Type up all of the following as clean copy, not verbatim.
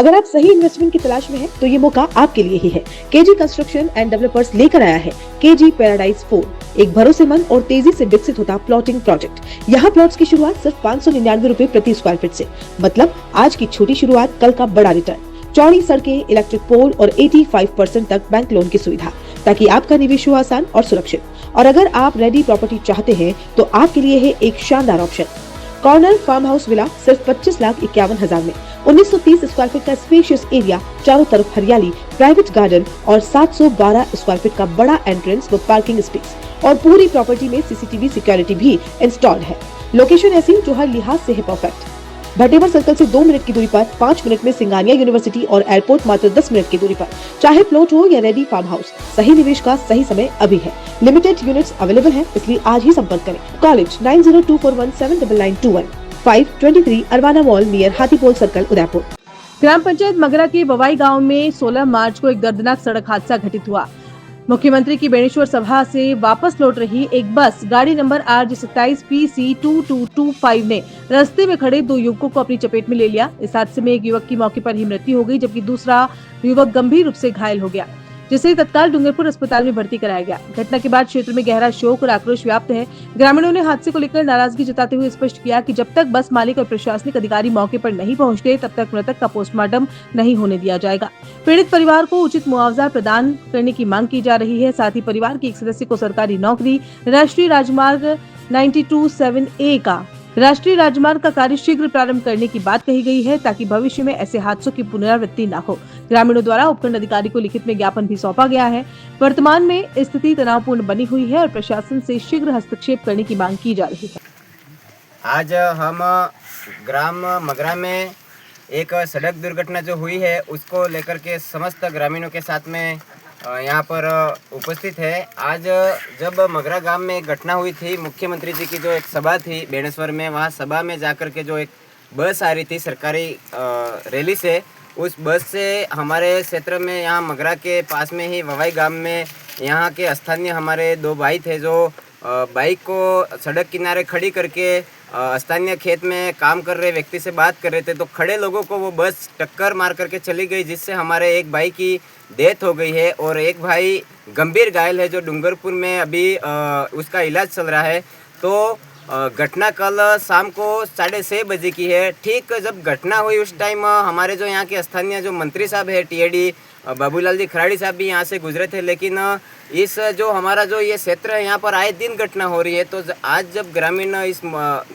अगर आप सही इन्वेस्टमेंट की तलाश में हैं, तो ये मौका आपके लिए ही है। केजी कंस्ट्रक्शन एंड डेवलपर्स लेकर आया है केजी पैराडाइज 4, एक भरोसेमंद और तेजी से विकसित होता प्लॉटिंग प्रोजेक्ट। यहाँ प्लॉट्स की शुरुआत सिर्फ 599 रुपए प्रति स्क्वायर फीट से। मतलब आज की छोटी शुरुआत, कल का बड़ा रिटर्न। चौड़ी सड़कें, इलेक्ट्रिक पोल और 85% तक बैंक लोन की सुविधा, ताकि आपका निवेश हो आसान और सुरक्षित। और अगर आप रेडी प्रॉपर्टी चाहते हैं, तो आपके लिए है एक शानदार option. Corner farm house villa सिर्फ 25,51,000 में, 1930 स्क्वायर फीट का स्पेशियस एरिया, चारों तरफ हरियाली, प्राइवेट गार्डन और 712 स्क्वायर फीट का बड़ा एंट्रेंस व पार्किंग स्पेस। और पूरी प्रॉपर्टी में सीसीटीवी सिक्योरिटी भी इंस्टॉल्ड है। लोकेशन ऐसी जो हर लिहाज से है परफेक्ट। भटेवर सर्कल से 2 मिनट की दूरी पर, 5 मिनट में सिंगानिया यूनिवर्सिटी और एयरपोर्ट मात्र 10 मिनट की दूरी पर। चाहे प्लॉट हो या रेडी फार्म हाउस, सही निवेश का सही समय अभी है। लिमिटेड यूनिट्स अवेलेबल हैं, इसलिए आज ही संपर्क करें। College 9024179921, 523 Arvana mall near Hathipol circle, Udaipur. ग्राम पंचायत मगरा के बवाई गांव में 16 मार्च को एक दर्दनाक सड़क हादसा घटित हुआ। मुख्यमंत्री की बेणेश्वर सभा से वापस लौट रही एक बस गाड़ी नंबर RJ27 PC2225 ने रास्ते में खड़े 2 युवकों को अपनी चपेट में ले लिया। इस हादसे में एक युवक की मौके पर ही मृत्यु हो गई, जबकि दूसरा युवक गंभीर रूप से घायल हो गया, जिसे तत्काल डूंगरपुर अस्पताल में भर्ती कराया गया। घटना के बाद क्षेत्र में गहरा शोक और आक्रोश व्याप्त है। ग्रामीणों ने हादसे को लेकर नाराजगी जताते हुए स्पष्ट किया कि जब तक बस मालिक और प्रशासनिक अधिकारी मौके पर नहीं पहुंचते, तब तक मृतक का पोस्टमार्टम नहीं होने दिया जाएगा। पीड़ित परिवार को उचित मुआवजा प्रदान करने की मांग की जा रही है। साथ ही परिवार के एक सदस्य को सरकारी नौकरी, राष्ट्रीय राजमार्ग 927A का कार्य शीघ्र प्रारंभ करने की बात कही गई है, ताकि भविष्य में ऐसे हादसों की पुनरावृत्ति न हो। ग्रामीणों द्वारा उपखंड अधिकारी को लिखित में ज्ञापन भी सौंपा गया है। वर्तमान में स्थिति तनावपूर्ण बनी हुई है और प्रशासन से शीघ्र हस्तक्षेप करने की मांग की जा रही है। आज हम ग्राम मगरा में एक सड़क दुर्घटना जो हुई है, उसको लेकर के समस्त ग्रामीणों के साथ में यहाँ पर उपस्थित है। आज जब मगरा गांव में एक घटना हुई थी, मुख्यमंत्री जी की जो एक सभा थी बेणेश्वर में, वहाँ सभा में जाकर के जो एक बस आ रही थी सरकारी रैली से, उस बस से हमारे क्षेत्र में यहाँ मगरा के पास में ही ववाई गांव में यहाँ के स्थानीय हमारे 2 भाई थे, जो बाइक को सड़क किनारे खड़ी करके स्थानीय खेत में काम कर रहे व्यक्ति से बात कर रहे थे। तो खड़े लोगों को वो बस टक्कर मार करके चली गई, जिससे हमारे एक भाई की डेथ हो गई है और एक भाई गंभीर घायल है, जो डूंगरपुर में अभी उसका इलाज चल रहा है। तो घटना कल शाम को 6:30 बजे की है। ठीक जब घटना हुई उस टाइम हमारे जो यहाँ के स्थानीय जो मंत्री साहब है TAD बाबूलाल जी खराड़ी साहब भी यहाँ से गुजरे थे, लेकिन इस जो हमारा जो ये क्षेत्र है, यहाँ पर आए दिन घटना हो रही है। तो आज जब ग्रामीण इस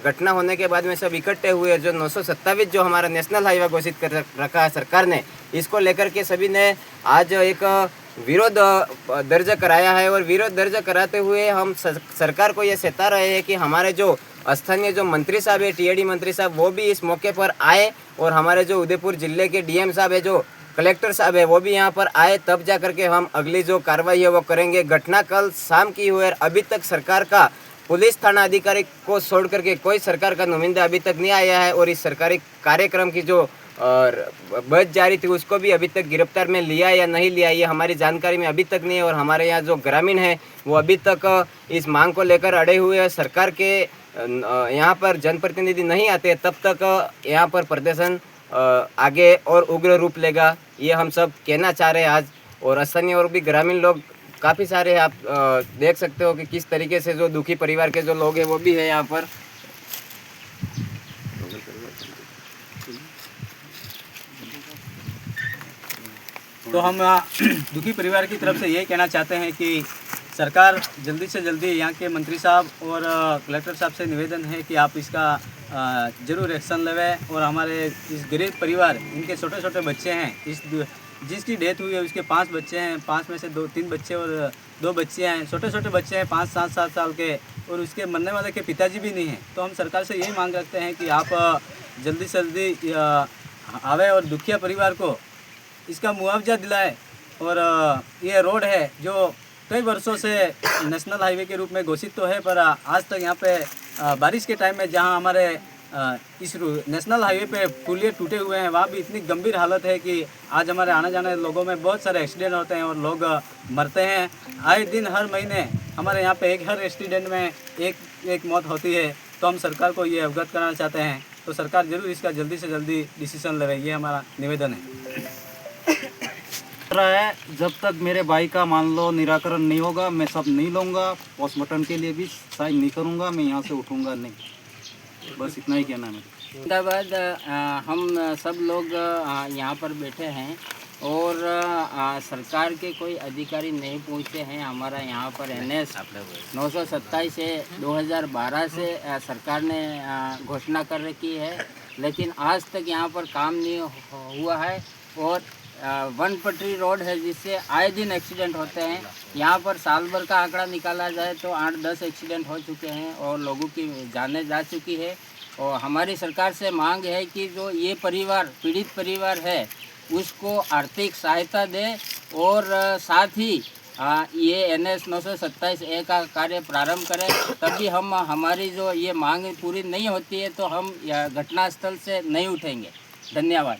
घटना होने के बाद में सब इकट्ठे हुए, जो 927 जो हमारा नेशनल हाईवे घोषित कर रखा है सरकार ने, इसको लेकर के सभी ने आज एक विरोध दर्ज कराया है। और विरोध दर्ज कराते हुए हम सरकार को ये सता रहे हैं कि हमारे जो स्थानीय जो मंत्री साहब है, TAD मंत्री साहब, वो भी इस मौके पर आए, और हमारे जो उदयपुर जिले के DM साहब है, जो कलेक्टर साहब है, वो भी यहाँ पर आए, तब जा करके हम अगली जो कार्रवाई है वो करेंगे। घटना कल शाम की हुई है, अभी तक सरकार का पुलिस थाना अधिकारी को छोड़ करके कोई सरकार का नुमाइंदा अभी तक नहीं आया है। और इस सरकारी कार्यक्रम की जो बस जारी थी, उसको भी अभी तक गिरफ्तार में लिया या नहीं लिया, ये हमारी जानकारी में अभी तक नहीं है। और हमारे यहाँ जो ग्रामीण हैं, वो अभी तक इस मांग को लेकर अड़े हुए हैं। सरकार के यहाँ पर जनप्रतिनिधि नहीं आते, तब तक यहाँ पर प्रदर्शन आगे और उग्र रूप लेगा, ये हम सब कहना चाह रहे हैं आज। और स्थानीय और भी ग्रामीण लोग काफ़ी सारे हैं, आप देख सकते हो कि किस तरीके से जो दुखी परिवार के जो लोग हैं वो भी है यहाँ पर। तो हम दुखी परिवार की तरफ से यही कहना चाहते हैं कि सरकार जल्दी से जल्दी, यहाँ के मंत्री साहब और कलेक्टर साहब से निवेदन है कि आप इसका ज़रूर एक्शन लेवें। और हमारे इस गरीब परिवार, इनके छोटे छोटे बच्चे हैं, इस जिसकी डेथ हुई है उसके 5 बच्चे हैं, 5 में से 3 बच्चे और 2 बच्चे हैं, छोटे छोटे बच्चे हैं 5-7 साल के, और उसके मरने वाले के पिताजी भी नहीं हैं। तो हम सरकार से यही मांग रखते हैं कि आप जल्दी से जल्दी आवे और दुखिया परिवार को इसका मुआवजा दिलाए। और ये रोड है जो कई वर्षों से नेशनल हाईवे के रूप में घोषित तो है, पर आज तक यहाँ पे बारिश के टाइम में जहाँ हमारे इस नेशनल हाईवे पे पुलिये टूटे हुए हैं, वहाँ भी इतनी गंभीर हालत है कि आज हमारे आने जाने लोगों में बहुत सारे एक्सीडेंट होते हैं और लोग मरते हैं। आए दिन हर महीने हमारे यहाँ पे हर एक्सीडेंट में एक मौत होती है। तो हम सरकार को ये अवगत कराना चाहते हैं तो सरकार जरूर इसका जल्दी से जल्दी डिसीजन लेगी, हमारा निवेदन है। रहा है जब तक मेरे भाई का मान लो निराकरण नहीं होगा मैं सब नहीं लूँगा, पोस्टमार्टम के लिए भी साइन नहीं करूँगा, मैं यहाँ से उठूँगा नहीं। बस इतना ही कहना है मेरे। अहमदाबाद हम सब लोग यहाँ पर बैठे हैं और सरकार के कोई अधिकारी नहीं पहुँचे हैं। हमारा यहाँ पर NS 927 से 2012 से सरकार ने घोषणा कर रखी है, लेकिन आज तक यहाँ पर काम नहीं हुआ है। और वन पटरी रोड है जिससे आए दिन एक्सीडेंट होते हैं। यहाँ पर साल भर का आंकड़ा निकाला जाए तो 8-10 एक्सीडेंट हो चुके हैं और लोगों की जानें जा चुकी है। और हमारी सरकार से मांग है कि जो ये परिवार पीड़ित परिवार है उसको आर्थिक सहायता दे और साथ ही ये NS 927A का कार्य प्रारंभ करें। तभी हम हमारी जो ये मांग पूरी नहीं होती है तो हम घटनास्थल से नहीं उठेंगे। धन्यवाद।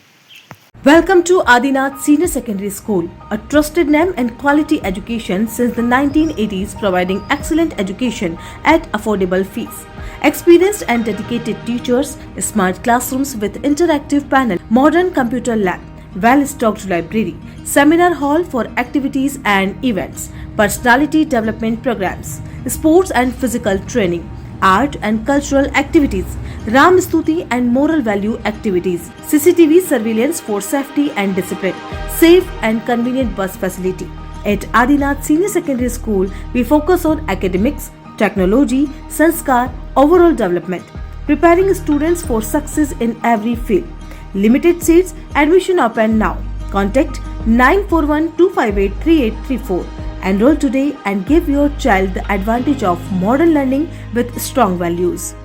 Welcome to Adinath Senior Secondary School, a trusted name in quality education since the 1980s, providing excellent education at affordable fees. Experienced and dedicated teachers, smart classrooms with interactive panel, modern computer lab, well-stocked library, seminar hall for activities and events, personality development programs, sports and physical training, art and cultural activities, Ram Stuti and moral value activities, CCTV surveillance for safety and discipline, safe and convenient bus facility. At Adinath Senior Secondary School, we focus on academics, technology, sanskar, overall development, preparing students for success in every field. Limited seats, admission open now. Contact 9412583834. Enroll today and give your child the advantage of modern learning with strong values.